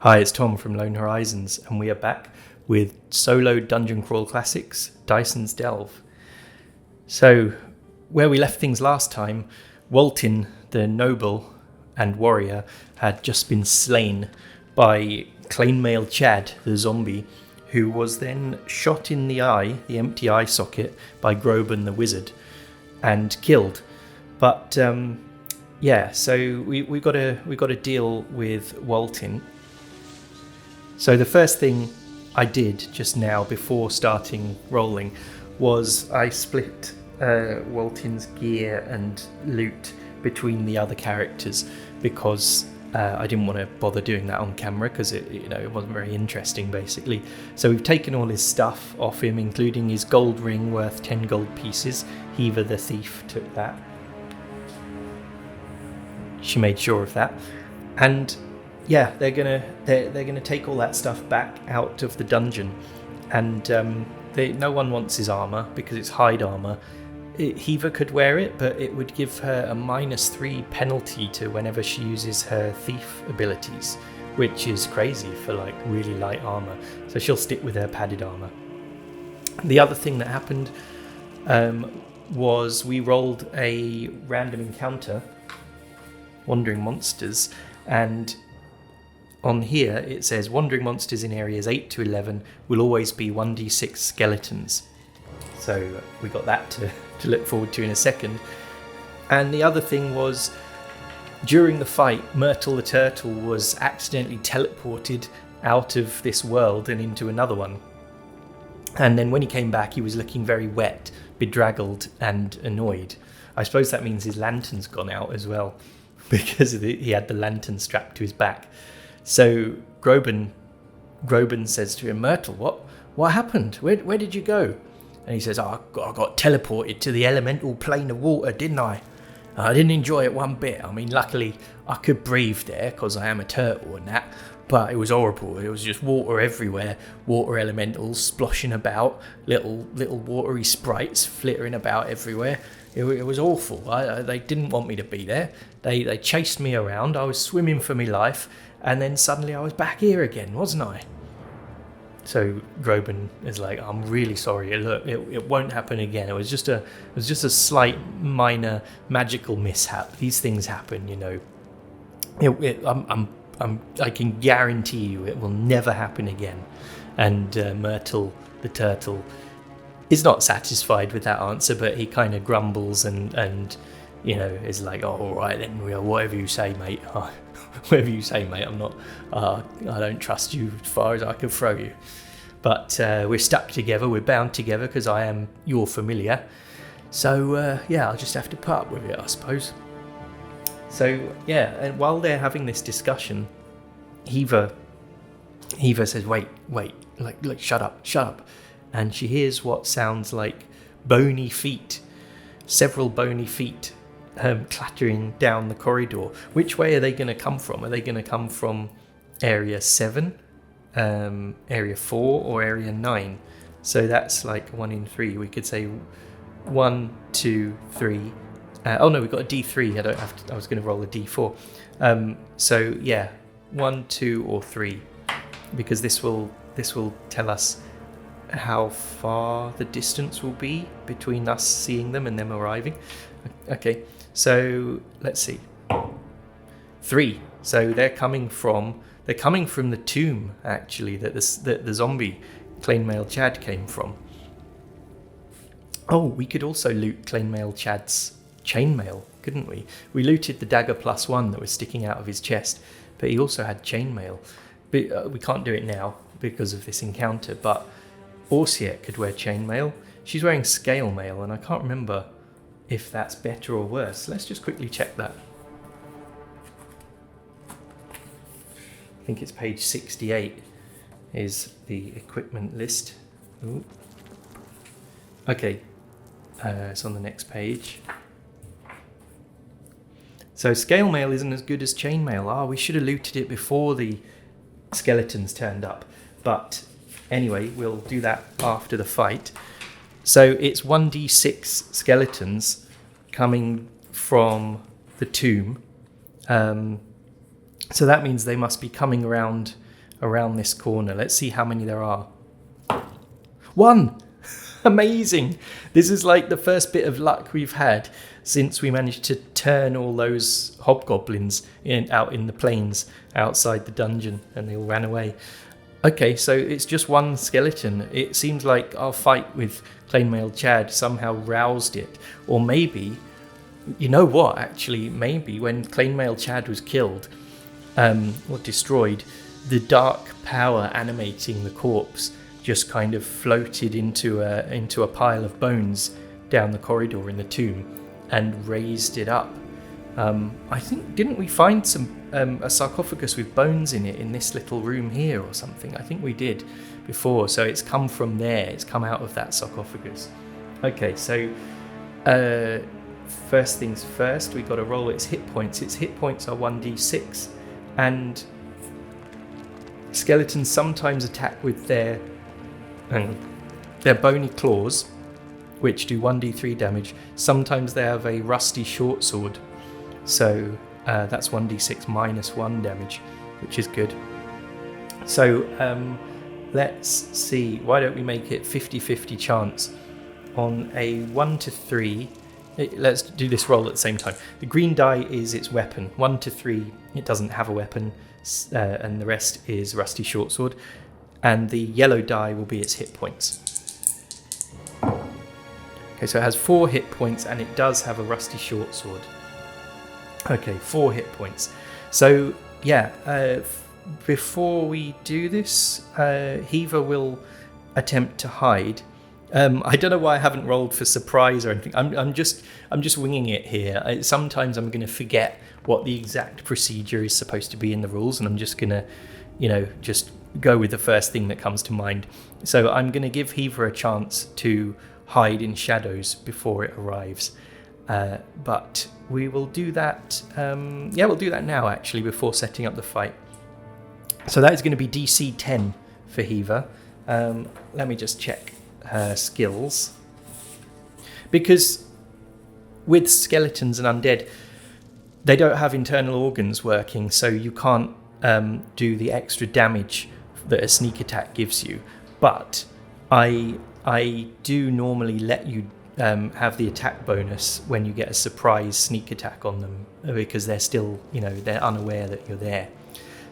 Hi, it's Tom from Lone Horizons, and we are back with solo dungeon crawl classics, Dyson's Delve. So, where we left things last time, Waltin, the noble and warrior, had just been slain by Chainmail Chad, the zombie, who was then shot in the eye, the empty eye socket, by Groban the wizard, and killed. But so we got to deal with Waltin. So the first thing I did just now before starting rolling was I split Waltin's gear and loot between the other characters because I didn't want to bother doing that on camera because it wasn't very interesting basically. So we've taken all his stuff off him, including his gold ring worth 10 gold pieces. Hiva the thief took that. She made sure of that. And yeah, they're gonna take all that stuff back out of the dungeon, and no one wants his armor because it's hide armor. Hiva could wear it, but it would give her a -3 penalty to whenever she uses her thief abilities, which is crazy for like really light armor. So she'll stick with her padded armor. The other thing that happened was we rolled a random encounter, Wandering Monsters, and on here it says wandering monsters in areas 8 to 11 will always be 1d6 skeletons. So we got that to look forward to in a second. And the other thing was, during the fight, Myrtle the turtle was accidentally teleported out of this world and into another one. And then when he came back, he was looking very wet, bedraggled and annoyed. I suppose that means his lantern's gone out as well, because he had the lantern strapped to his back. So Groban says to him, Myrtle, what happened? Where did you go? And he says, I got teleported to the elemental plane of water, didn't I? I didn't enjoy it one bit. I mean, luckily I could breathe there because I am a turtle and that, but it was horrible. It was just water everywhere, water elementals splashing about, little watery sprites flittering about everywhere. It was awful. They didn't want me to be there. They chased me around. I was swimming for my life, and then suddenly I was back here again, wasn't I? So Groban is like, I'm really sorry. Look, it won't happen again. It was just a slight, minor magical mishap. These things happen, you know. I can guarantee you it will never happen again. And Myrtle the turtle is not satisfied with that answer, but he kind of grumbles and is like, oh, all right then, whatever you say, mate. Whatever you say, mate. I'm not. I don't trust you as far as I can throw you. But we're stuck together. We're bound together because I am your familiar. So I'll just have to put up with it, I suppose. So yeah, and while they're having this discussion, Hiva says, wait, like shut up. And she hears what sounds like bony feet, several bony feet clattering down the corridor. Which way are they going to come from? Are they going to come from area 7, area 4, or area 9? So that's like 1 in 3. We could say 1, 2, 3. Oh no, we've got a D3. I was going to roll a D4. So yeah, 1, 2, or 3, because this will tell us how far the distance will be between us seeing them and them arriving. Okay, so let's see. 3. So they're coming from the tomb, actually, that the zombie Chainmail Chad came from. Oh, we could also loot Chainmail Chad's chainmail, couldn't we? We looted the dagger +1 that was sticking out of his chest, but he also had chainmail. But we can't do it now because of this encounter, but Orsiet could wear chainmail. She's wearing scale mail, and I can't remember if that's better or worse. Let's just quickly check that. I think it's page 68 is the equipment list. Ooh. Okay, it's on the next page. So scale mail isn't as good as chainmail. We should have looted it before the skeletons turned up. But anyway, we'll do that after the fight. So it's 1d6 skeletons coming from the tomb. So that means they must be coming around around this corner. Let's see how many there are. 1! Amazing! This is like the first bit of luck we've had since we managed to turn all those hobgoblins out in the plains outside the dungeon, and they all ran away. Okay, so it's just one skeleton. It seems like our fight with Chainmail Chad somehow roused it. Or maybe, you know what, actually, maybe when Chainmail Chad was killed, or destroyed, the dark power animating the corpse just kind of floated into a pile of bones down the corridor in the tomb and raised it up. I think, didn't we find a sarcophagus with bones in it in this little room here or something? I think we did before, so it's come from there. It's come out of that sarcophagus. Okay, so first things first, we got to roll its hit points. Its hit points are 1d6, and skeletons sometimes attack with their bony claws, which do 1d3 damage. Sometimes they have a rusty short sword, so that's 1d6 minus 1 damage, which is good. So let's see, why don't we make it 50-50 chance on a 1 to 3. Let's do this roll at the same time. The green die is its weapon. 1 to 3, it doesn't have a weapon, and the rest is rusty short sword. And the yellow die will be its hit points. Okay, so it has 4 hit points, and it does have a rusty short sword. Okay, 4 hit points. So yeah, before we do this, Heaver will attempt to hide. I don't know why I haven't rolled for surprise or anything. I'm just winging it here. Sometimes I'm going to forget what the exact procedure is supposed to be in the rules, and I'm just going to, just go with the first thing that comes to mind. So I'm going to give Heaver a chance to hide in shadows before it arrives. But we will do that. We'll do that now, actually, before setting up the fight. So that is going to be DC 10 for Heaver. Let me just check her skills. Because with skeletons and undead, they don't have internal organs working, so you can't do the extra damage that a sneak attack gives you. But I do normally let you have the attack bonus when you get a surprise sneak attack on them, because they're still, they're unaware that you're there.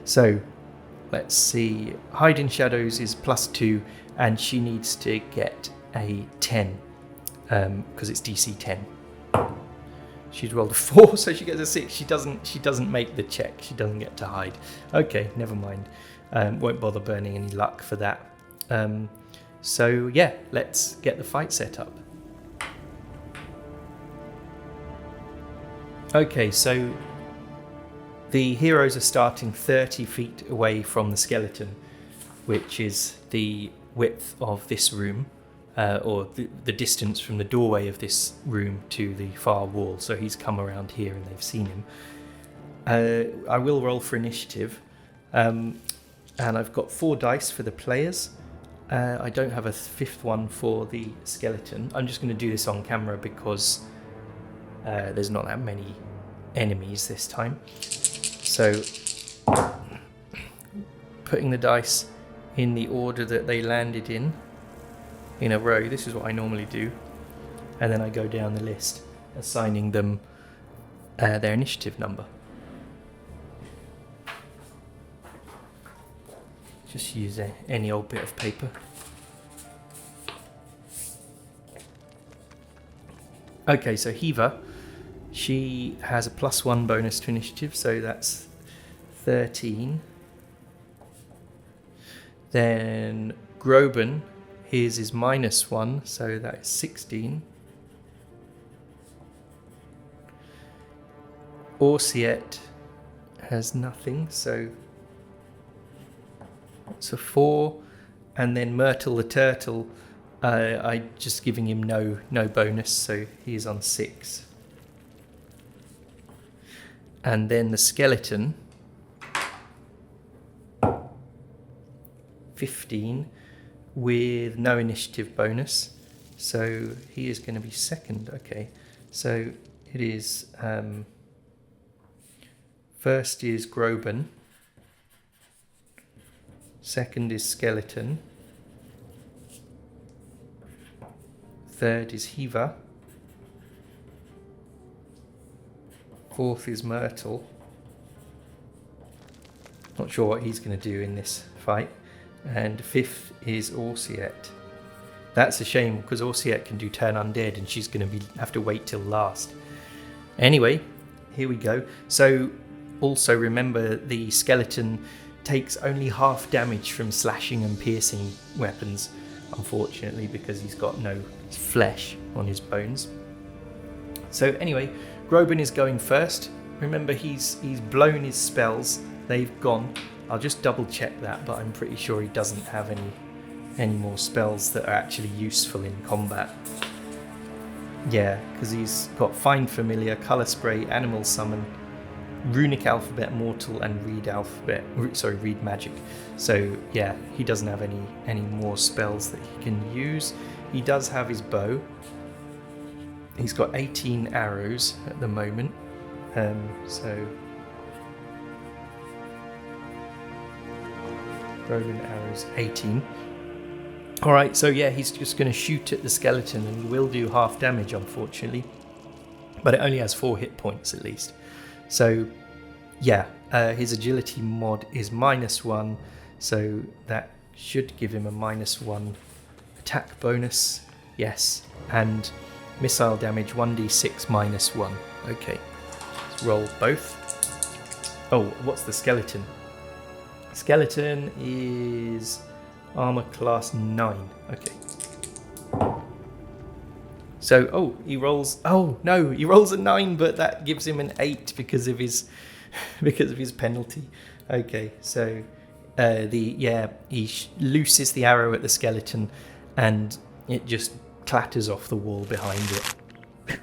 So let's see, hide in shadows is +2, and she needs to get a 10 because it's DC 10. She's rolled a 4, so she gets a 6. She doesn't make the check. She doesn't get to hide. Okay, never mind. Won't bother burning any luck for that. So yeah, let's get the fight set up. Okay, so the heroes are starting 30 feet away from the skeleton, which is the width of this room, or the distance from the doorway of this room to the far wall. So he's come around here and they've seen him. I will roll for initiative, and I've got 4 dice for the players. I don't have a 5th one for the skeleton. I'm just going to do this on camera because there's not that many enemies this time. So putting the dice in the order that they landed in a row. This is what I normally do. And then I go down the list, assigning them their initiative number. Just use any old bit of paper. Okay, so Heaver, she has a +1 bonus to initiative, so that's 13. Then Groban, his is -1, so that's 16. Orsiet has nothing, so it's a 4. And then Myrtle the turtle, I just giving him no bonus, so he's on 6. And then the skeleton, 15, with no initiative bonus, so he is going to be 2nd. Okay, so it is first is Groban, Second is skeleton. Third is Heaver. Fourth is Myrtle. Not sure what he's going to do in this fight. And fifth is Orsiet. That's a shame because Orsiet can do turn undead and she's going to have to wait till last. Anyway, here we go. So also remember the skeleton takes only half damage from slashing and piercing weapons, unfortunately, because he's got no flesh on his bones. So anyway, Groban is going first. Remember, he's blown his spells. They've gone. I'll just double check that, but I'm pretty sure he doesn't have any more spells that are actually useful in combat. Yeah, because he's got Find Familiar, Colour Spray, Animal Summon, Runic Alphabet Mortal, and Read Magic. So yeah, he doesn't have any more spells that he can use. He does have his bow. He's got 18 arrows at the moment. So Roman arrows 18. Alright, so yeah, he's just going to shoot at the skeleton and he will do half damage, unfortunately. But it only has 4 hit points at least. So yeah, his agility mod is -1, so that should give him a -1 attack bonus. Yes, and missile damage 1d6 -1. Okay, let's roll both. Oh, what's the skeleton? Skeleton is armor class 9. Okay. So, he rolls a 9, but that gives him an 8 because of his penalty. Okay, so he looses the arrow at the skeleton and it just clatters off the wall behind it.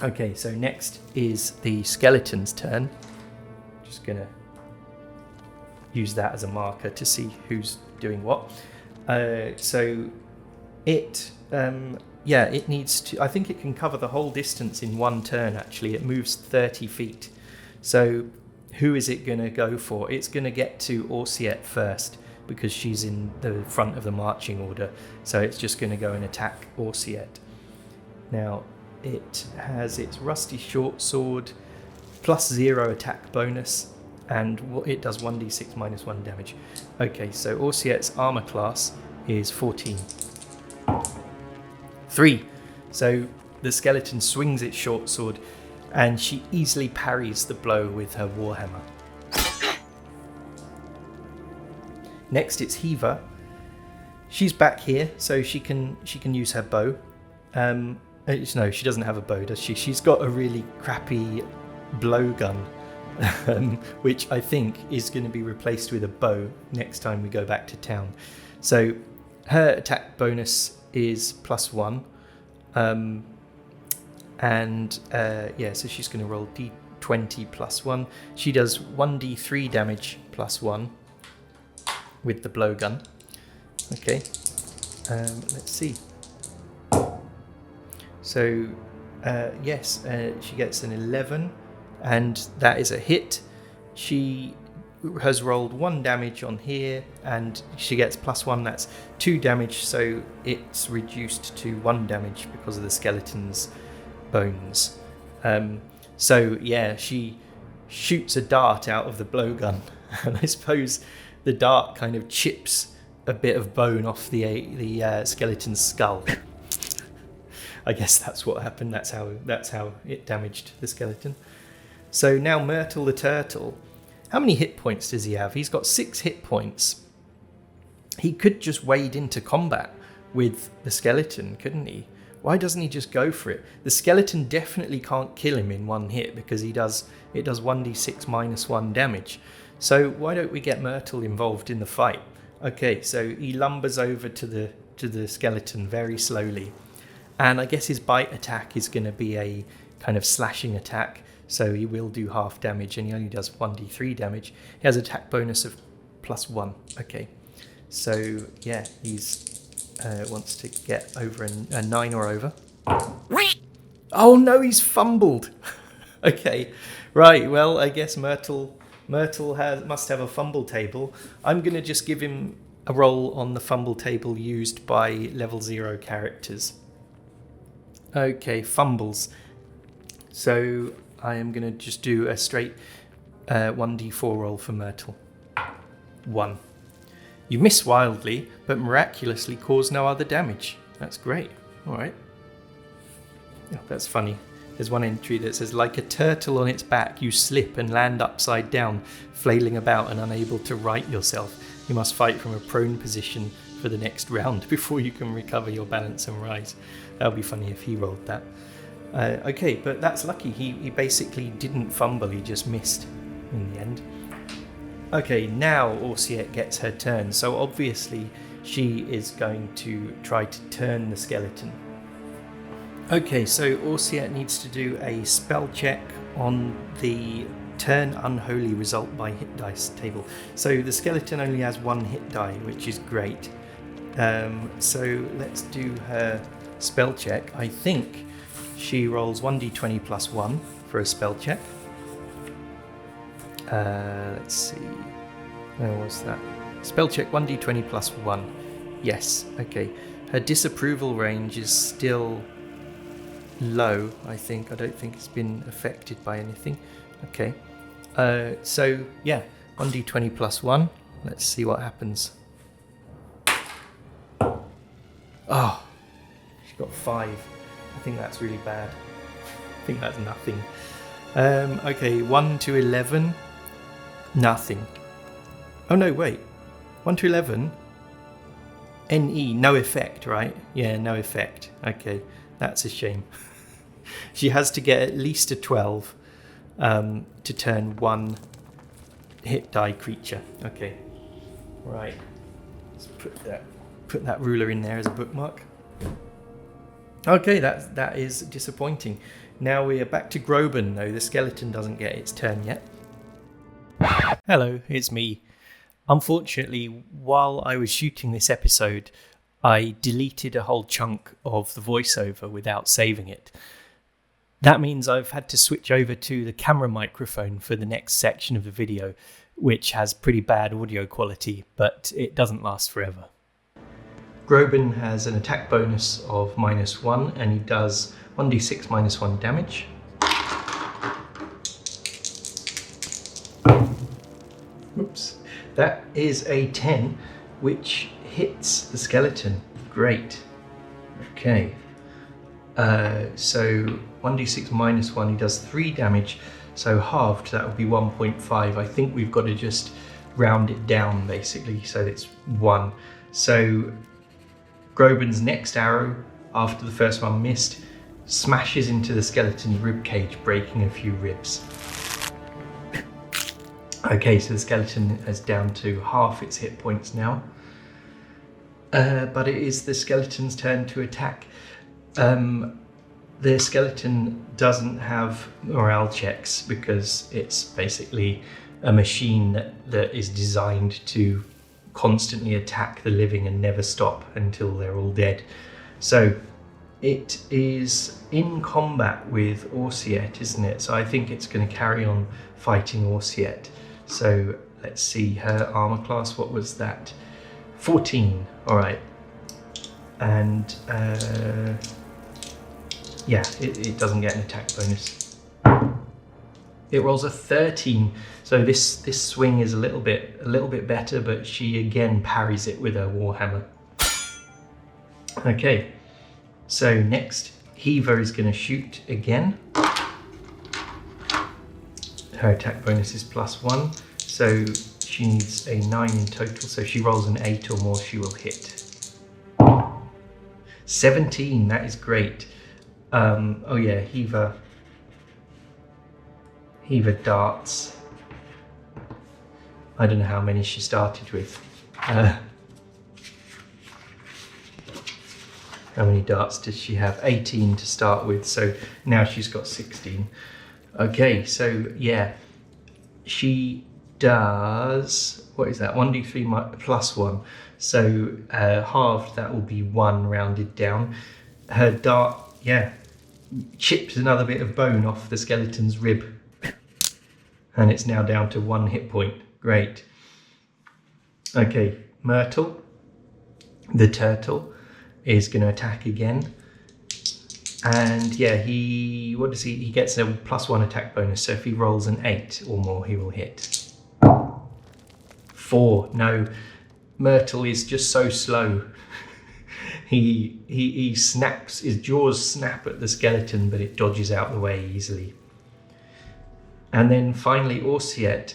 Okay, so next is the skeleton's turn. Just gonna use that as a marker to see who's doing what. So it needs to, I think it can cover the whole distance in one turn. Actually, it moves 30 feet. So who is it going to go for? It's going to get to Orsiet first because she's in the front of the marching order. So it's just going to go and attack Orsiet. Now it has its rusty short sword +0 attack bonus, and it does 1d6 -1 damage. Okay, so Orsiet's armor class is 14. 3. So the skeleton swings its short sword and she easily parries the blow with her warhammer. Next it's Heaver. She's back here, so she can use her bow. No, she doesn't have a bow, does she? She's got a really crappy blowgun, which I think is going to be replaced with a bow next time we go back to town. So her attack bonus is +1. So she's going to roll d20 +1. She does 1d3 damage +1 with the blowgun. Okay, let's see. So she gets an 11, and that is a hit. She has rolled 1 damage on here, and she gets +1. That's 2 damage, so it's reduced to 1 damage because of the skeleton's bones. She shoots a dart out of the blowgun, and I suppose the dart kind of chips a bit of bone off the skeleton's skull. I guess that's what happened. That's how it damaged the skeleton. So now Myrtle the turtle. How many hit points does he have? He's got 6 hit points. He could just wade into combat with the skeleton, couldn't he? Why doesn't he just go for it? The skeleton definitely can't kill him in 1 hit because it does 1d6 -1 damage. So why don't we get Myrtle involved in the fight? Okay, so he lumbers over to the skeleton very slowly. And I guess his bite attack is going to be a kind of slashing attack. So he will do half damage, and he only does 1d3 damage. He has attack bonus of +1. Okay, so yeah, he's wants to get over a 9 or over. Oh no, he's fumbled. Okay, right. Well, I guess Myrtle Myrtle must have a fumble table. I'm going to just give him a roll on the fumble table used by level 0 characters. Okay, fumbles. So I am going to just do a straight 1d4 roll for Myrtle. 1. You miss wildly, but miraculously cause no other damage. That's great. All right. Oh, that's funny. There's one entry that says, like a turtle on its back, you slip and land upside down, flailing about and unable to right yourself. You must fight from a prone position for the next round before you can recover your balance and rise. That would be funny if he rolled that. Okay, but that's lucky. He basically didn't fumble, he just missed in the end. Okay, now Orsiette gets her turn. So obviously she is going to try to turn the skeleton. Okay, so Orsiette needs to do a spell check on the turn unholy result by hit dice table. So the skeleton only has 1 hit die, which is great. So let's do her spell check. I think she rolls 1d20 plus 1 for a spell check. Let's see. Where was that? Spell check 1d20 plus 1. Yes, okay. Her disapproval range is still low, I think. I don't think it's been affected by anything. Okay. So, yeah, 1d20 plus 1. Let's see what happens. Oh, she got 5. I think that's really bad. I think that's nothing. Okay, 1 to 11. Nothing. Oh, no, wait. 1 to 11? NE, no effect, right? Yeah, no effect. Okay, that's a shame. She has to get at least a 12 to turn 1 hit die creature. Okay, right. Let's put that ruler in there as a bookmark. Okay, that is disappointing. Now we are back to Groban, though. The skeleton doesn't get its turn yet. Hello, it's me. Unfortunately, while I was shooting this episode, I deleted a whole chunk of the voiceover without saving it. That means I've had to switch over to the camera microphone for the next section of the video, which has pretty bad audio quality, but it doesn't last forever. Groban has an attack bonus of -1, and he does 1d6 -1 damage. Oops. That is a 10, which hits the skeleton. Great. Okay. So 1d6 -1, he does 3 damage, so halved, that would be 1.5. I think we've got to just round it down, basically, so it's 1. So Groban's next arrow, after the first one missed, smashes into the skeleton's ribcage, breaking a few ribs. Okay, so the skeleton is down to half its hit points now. But it is the skeleton's turn to attack. The skeleton doesn't have morale checks because it's basically a machine that is designed to constantly attack the living and never stop until they're all dead. So it is in combat with Orsiette, isn't it? So I think it's going to carry on fighting Orsiette. So let's see, her armor class, what was that? 14, all right. And yeah, it doesn't get an attack bonus. It rolls a 13, so this swing is a little bit better, but she again parries it with her warhammer. Okay, so next, Heaver is going to shoot again. Her attack bonus is +1, so she needs a 9 in total, so she rolls an 8 or more, she will hit. 17, that is great. Oh yeah, Heaver darts. I don't know how many she started with. How many darts does she have? 18 to start with, so now she's got 16. Okay, so yeah, she does, what is that, 1d3 +1, so halved, that will be 1 rounded down. Her dart, yeah, chips another bit of bone off the skeleton's rib. And it's now down to 1 hit point. Great. Okay, Myrtle, the turtle, is going to attack again. And yeah, he gets a +1 attack bonus. So if he rolls an 8 or more, he will hit. 4. No, Myrtle is just so slow. He snaps, his jaws snap at the skeleton, but it dodges out the way easily. And then finally, Orsiet,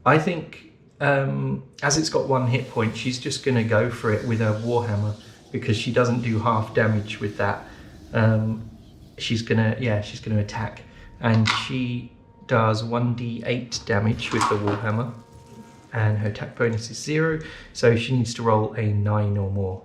I think as it's got 1 hit point, she's just going to go for it with her Warhammer, because she doesn't do half damage with that. She's gonna attack, and she does 1d8 damage with the Warhammer, and her attack bonus is 0, so she needs to roll a 9 or more.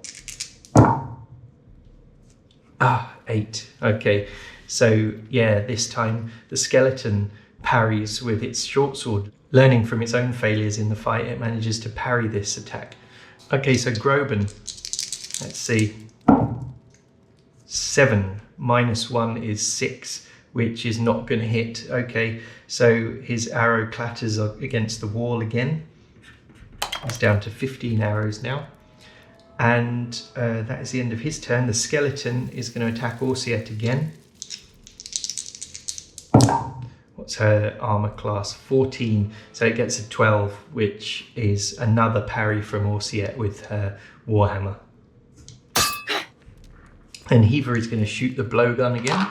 8. Okay, so yeah, this time the skeleton parries with its short sword. Learning from its own failures in the fight, it manages to parry this attack. Okay, so Groban, let's see. 7 minus 1 is 6, which is not going to hit. Okay, so his arrow clatters against the wall again. It's down to 15 arrows now. And that is the end of his turn. The skeleton is going to attack Orsiet again. What's her armor class? 14. So it gets a 12, which is another parry from Orsiet with her Warhammer. And Hiva is going to shoot the blowgun again.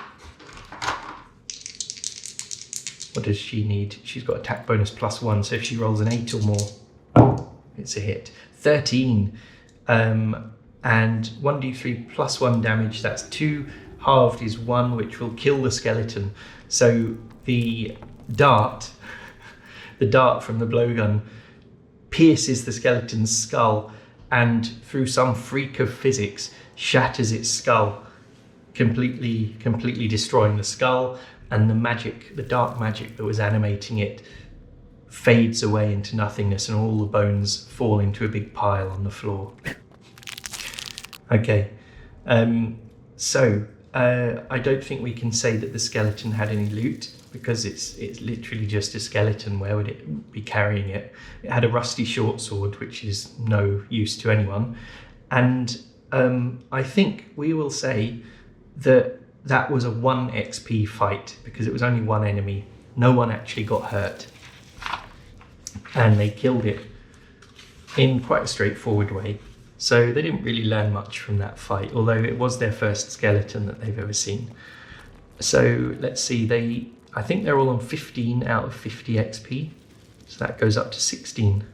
What does she need? She's got attack bonus +1, so if she rolls an 8 or more, it's a hit. 13. And 1d3 +1 damage, that's 2. Halved is 1, which will kill the skeleton. So the dart from the blowgun pierces the skeleton's skull, and through some freak of physics shatters its skull, completely destroying the skull, and the dark magic that was animating it fades away into nothingness, and all the bones fall into a big pile on the floor. Okay, so I don't think we can say that the skeleton had any loot, because it's literally just a skeleton. Where would it be carrying it? It had a rusty short sword, which is no use to anyone. And I think we will say that was a 1 XP fight, because it was only one enemy. No one actually got hurt. And they killed it in quite a straightforward way. So they didn't really learn much from that fight, although it was their first skeleton that they've ever seen. So let's see, I think they're all on 15 out of 50 XP. So that goes up to 16.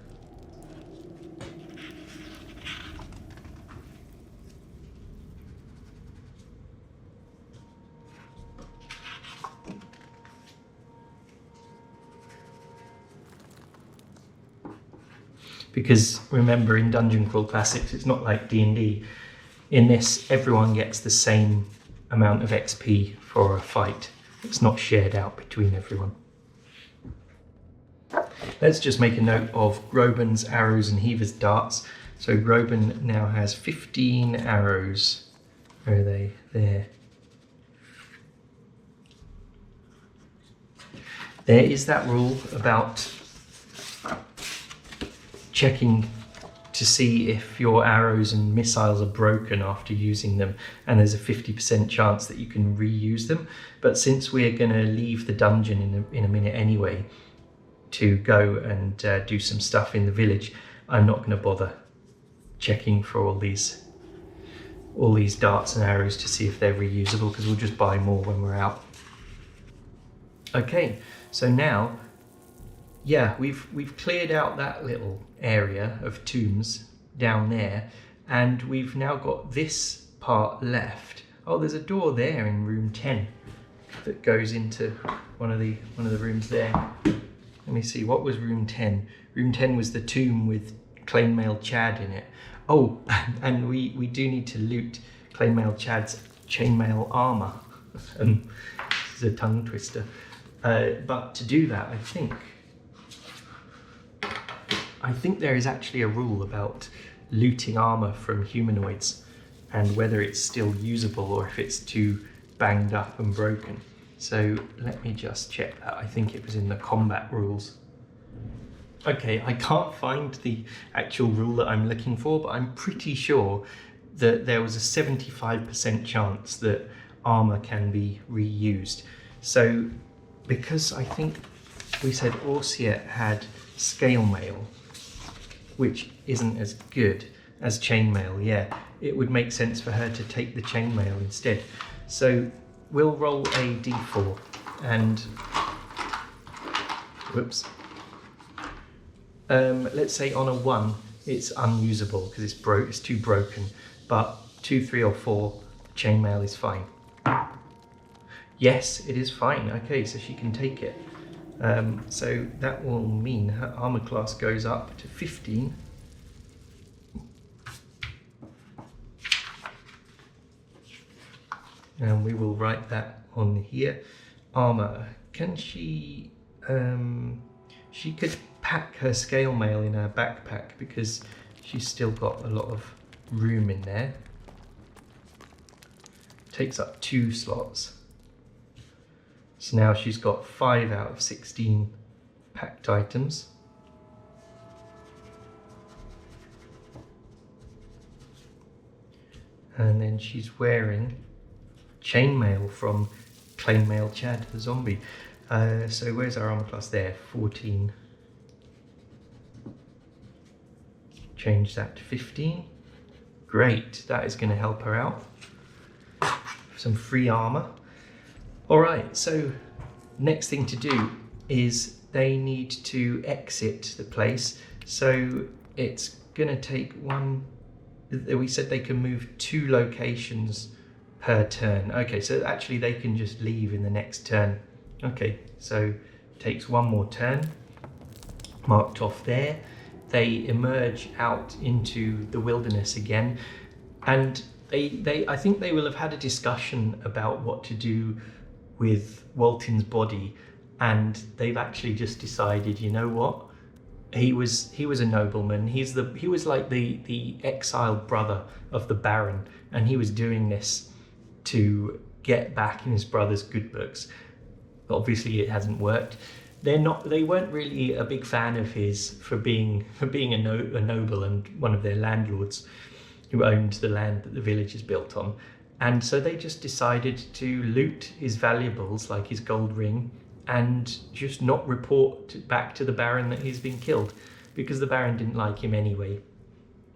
Because remember, in Dungeon Crawl Classics, it's not like D&D. In this, everyone gets the same amount of XP for a fight. It's not shared out between everyone. Let's just make a note of Groban's arrows and Hiva's darts. So Groban now has 15 arrows. Where are they? There. There is that rule about checking to see if your arrows and missiles are broken after using them, and there's a 50% chance that you can reuse them. But since we're going to leave the dungeon in a minute anyway to go and do some stuff in the village, I'm not going to bother checking for all these darts and arrows to see if they're reusable, because we'll just buy more when we're out. Okay, so now, yeah, we've cleared out that little area of tombs down there, and we've now got this part left. Oh, there's a door there in room 10 that goes into one of the rooms there. Let me see, what was room 10? Room 10 was the tomb with Chainmail Chad in it. Oh, and we do need to loot Chainmail Chad's chainmail armor. This is a tongue twister. But to do that, I think there is actually a rule about looting armor from humanoids and whether it's still usable or if it's too banged up and broken. So let me just check that. I think it was in the combat rules. Okay, I can't find the actual rule that I'm looking for, but I'm pretty sure that there was a 75% chance that armor can be reused. So because I think we said Orsia had scale mail, which isn't as good as chainmail, yeah, it would make sense for her to take the chainmail instead. So we'll roll a d4 and whoops. Let's say on a 1 it's unusable because it's too broken, but 2, 3 or 4 chainmail is fine. Yes, it is fine. Okay, so she can take it. So that will mean her armor class goes up to 15. And we will write that on here. Armor. Can she... she could pack her scale mail in her backpack because she's still got a lot of room in there. Takes up 2 slots. So now she's got 5 out of 16 packed items. And then she's wearing chainmail from Chainmail Chad, the zombie. So where's our armor class there? 14. Change that to 15. Great, that is going to help her out. Some free armor. Alright, so next thing to do is they need to exit the place. So it's going to take we said they can move 2 locations per turn. Okay, so actually they can just leave in the next turn. Okay, so it takes 1 more turn, marked off there. They emerge out into the wilderness again, and I think they will have had a discussion about what to do with Walton's body, and they've actually just decided, you know what? He was a nobleman. He was like the exiled brother of the Baron, and he was doing this to get back in his brother's good books. Obviously, it hasn't worked. They weren't really a big fan of his for being a noble and one of their landlords who owned the land that the village is built on. And so they just decided to loot his valuables, like his gold ring, and just not report back to the Baron that he's been killed, because the Baron didn't like him anyway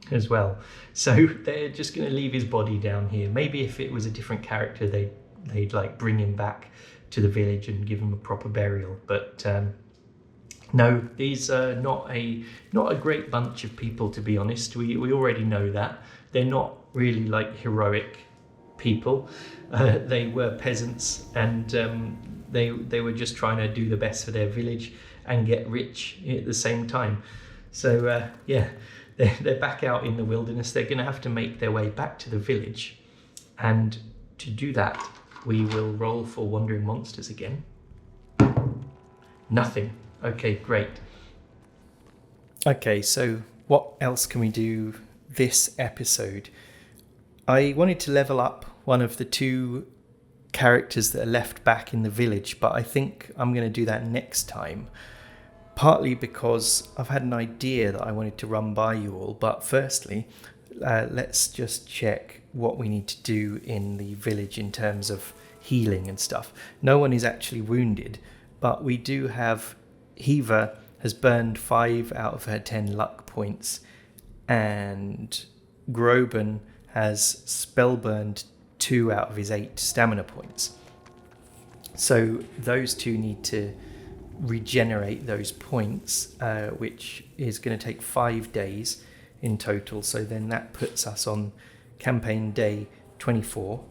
as well. So they're just going to leave his body down here. Maybe if it was a different character, they'd like bring him back to the village and give him a proper burial. But no, these are not a great bunch of people, to be honest. We already know that. They're not really like heroic people. They were peasants, and they were just trying to do the best for their village and get rich at the same time. So yeah, they're back out in the wilderness. They're going to have to make their way back to the village, and to do that we will roll for Wandering Monsters again. Nothing. Okay, great. Okay, so what else can we do this episode? I wanted to level up one of the 2 characters that are left back in the village, but I think I'm going to do that next time. Partly because I've had an idea that I wanted to run by you all, but firstly, let's just check what we need to do in the village in terms of healing and stuff. No one is actually wounded, but we do have Heva has burned 5 out of her 10 luck points, and Groban has spellburned 2 out of his 8 stamina points. So those 2 need to regenerate those points, which is going to take 5 days in total. So then that puts us on campaign day 24.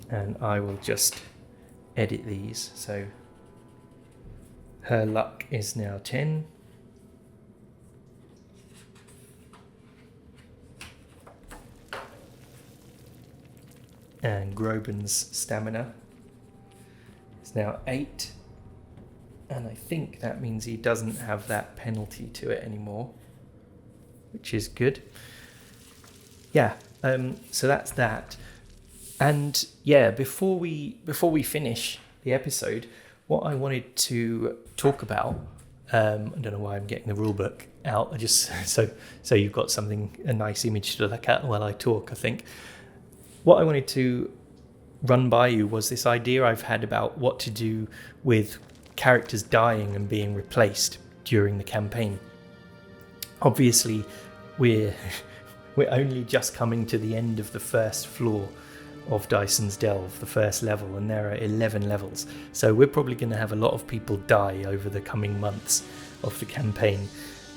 And I will just edit these. So her luck is now 10. And Groban's stamina is now 8. And I think that means he doesn't have that penalty to it anymore, which is good. Yeah, So that's that. And yeah, before we finish the episode, what I wanted to talk about, I don't know why I'm getting the rule book out. I just so you've got a nice image to look at while I talk. I think what I wanted to run by you was this idea I've had about what to do with characters dying and being replaced during the campaign. Obviously, we're only just coming to the end of the first floor of Dyson's Delve, the first level, and there are 11 levels. So we're probably going to have a lot of people die over the coming months of the campaign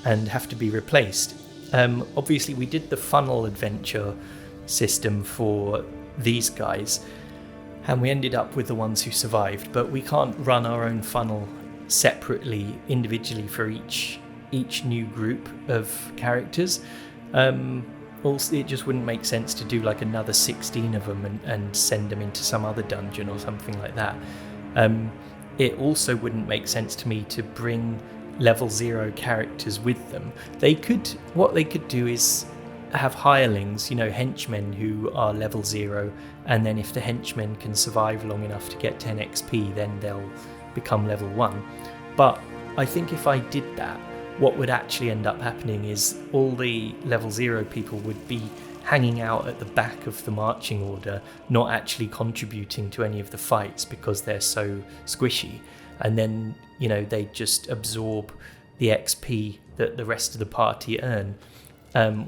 and have to be replaced. Obviously, we did the funnel adventure system for these guys, and we ended up with the ones who survived, but we can't run our own funnel separately, individually for each new group of characters. Also, it just wouldn't make sense to do like another 16 of them and send them into some other dungeon or something like that. It also wouldn't make sense to me to bring level 0 characters with them. What they could do is have hirelings, henchmen who are level 0, and then if the henchmen can survive long enough to get 10 XP, then they'll become level 1. But I think if I did that, what would actually end up happening is all the level 0 people would be hanging out at the back of the marching order, not actually contributing to any of the fights because they're so squishy. And then, they just absorb the XP that the rest of the party earn,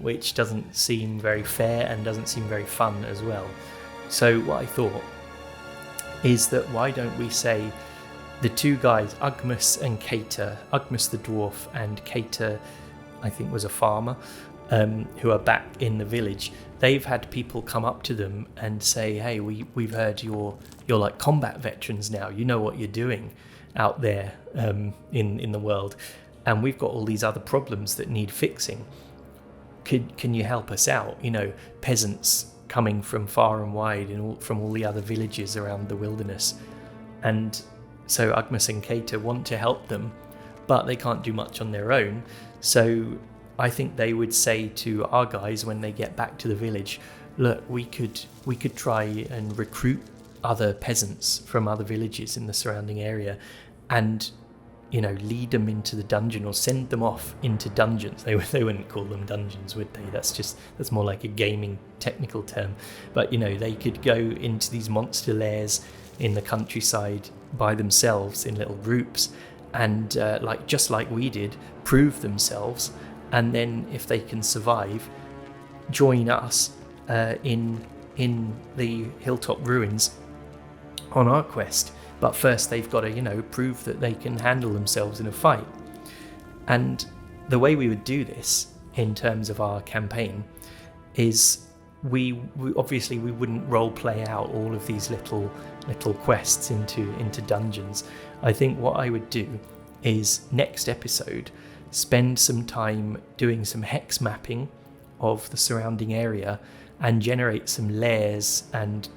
which doesn't seem very fair and doesn't seem very fun as well. So what I thought is that why don't we say the two guys, Ugmus and Cater, Ugmus the dwarf and Cater, I think was a farmer, who are back in the village. They've had people come up to them and say, hey, we've heard you're like combat veterans now. You know what you're doing out there in the world. And we've got all these other problems that need fixing. Can you help us out? Peasants coming from far and wide and from all the other villages around the wilderness. And so Ugmus and Cater want to help them, but they can't do much on their own. So I think they would say to our guys when they get back to the village, look, we could try and recruit other peasants from other villages in the surrounding area and lead them into the dungeon or send them off into dungeons. They wouldn't call them dungeons, would they? That's more like a gaming technical term. But they could go into these monster lairs in the countryside by themselves in little groups and just like we did, prove themselves, and then if they can survive, join us in the hilltop ruins on our quest. But first they've got to prove that they can handle themselves in a fight. And the way we would do this in terms of our campaign is we obviously wouldn't role play out all of these little quests into dungeons. I think what I would do is next episode spend some time doing some hex mapping of the surrounding area and generate some lairs and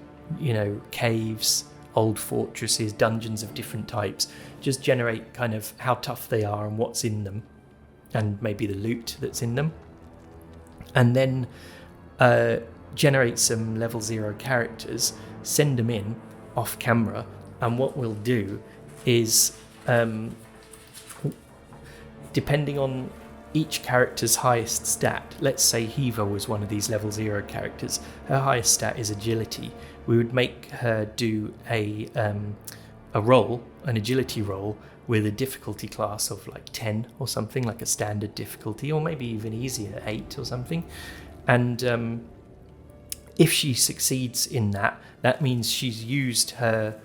caves, old fortresses, dungeons of different types. Just generate kind of how tough they are and what's in them, and maybe the loot that's in them, and then generate some level 0 characters, send them in off camera, and what we'll do is depending on each character's highest stat, let's say Hiva was one of these level 0 characters, her highest stat is agility. We would make her do a roll, an agility roll, with a difficulty class of like 10 or something, like a standard difficulty, or maybe even easier, 8 or something. And if she succeeds in that, that means she's used her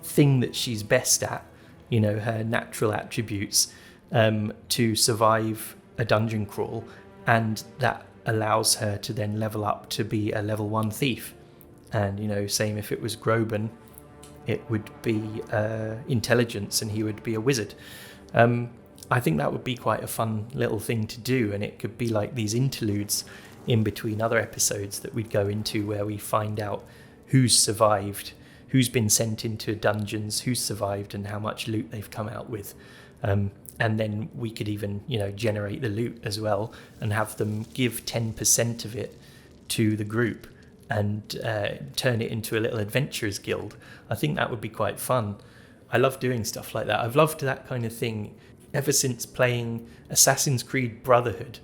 thing that she's best at, her natural attributes, to survive a dungeon crawl, and that allows her to then level up to be a level 1 thief. And same if it was Groban, it would be intelligence and he would be a wizard. I think that would be quite a fun little thing to do, and it could be like these interludes in between other episodes that we'd go into where we find out who's survived, who's been sent into dungeons, who's survived, and how much loot they've come out with. And then we could even, generate the loot as well and have them give 10% of it to the group and turn it into a little adventurers guild. I think that would be quite fun. I love doing stuff like that. I've loved that kind of thing ever since playing Assassin's Creed Brotherhood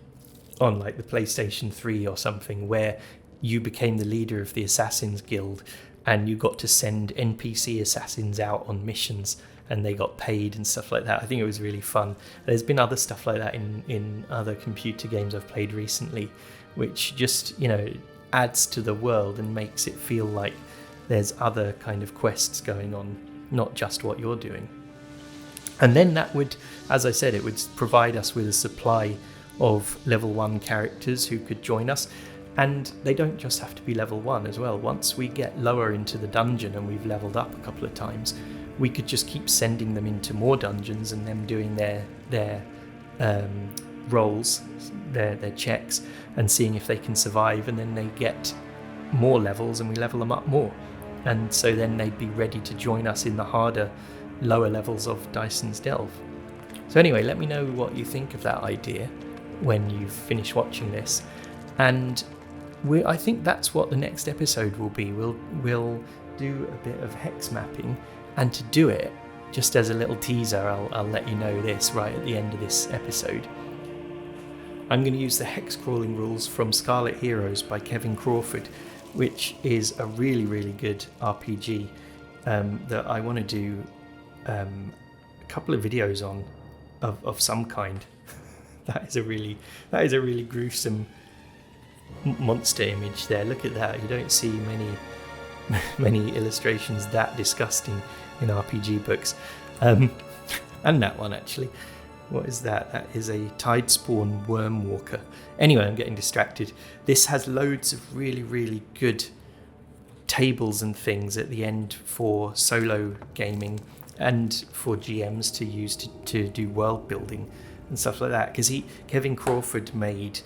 on like the PlayStation 3 or something, where you became the leader of the Assassins Guild and you got to send NPC assassins out on missions and they got paid and stuff like that. I think it was really fun. There's been other stuff like that in other computer games I've played recently, which just, adds to the world and makes it feel like there's other kind of quests going on, not just what you're doing. And then that would, as I said, it would provide us with a supply of level 1 characters who could join us. And they don't just have to be level 1 as well. Once we get lower into the dungeon and we've leveled up a couple of times, we could just keep sending them into more dungeons and them doing their rolls, their checks, and seeing if they can survive, and then they get more levels and we level them up more. And so then they'd be ready to join us in the harder, lower levels of Dyson's Delve. So anyway, let me know what you think of that idea when you've finished watching this. And I think that's what the next episode will be. We'll do a bit of hex mapping, and to do it, just as a little teaser, I'll let you know this right at the end of this episode. I'm going to use the hex crawling rules from Scarlet Heroes by Kevin Crawford, which is a really, really good RPG that I want to do a couple of videos on of some kind. That is a really gruesome monster image there. Look at that. You don't see many illustrations that disgusting in RPG books. And that one, actually. What is that? That is a tide spawn worm walker. Anyway, I'm getting distracted. This has loads of really, really good tables and things at the end for solo gaming and for GMs to use to do world building and stuff like that. Because Kevin Crawford made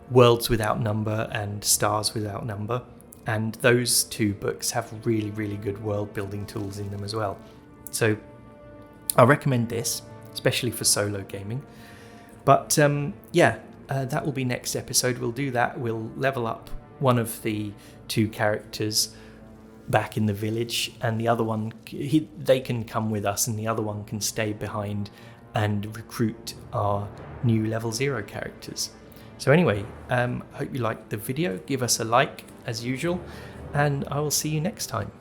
Worlds Without Number and Stars Without Number, and those two books have really, really good world building tools in them as well. So I recommend this, especially for solo gaming. But that will be next episode. We'll do that. We'll level up one of the two characters back in the village, and the other one, they can come with us, and the other one can stay behind and recruit our new level 0 characters. So anyway, hope you liked the video. Give us a like as usual, and I will see you next time.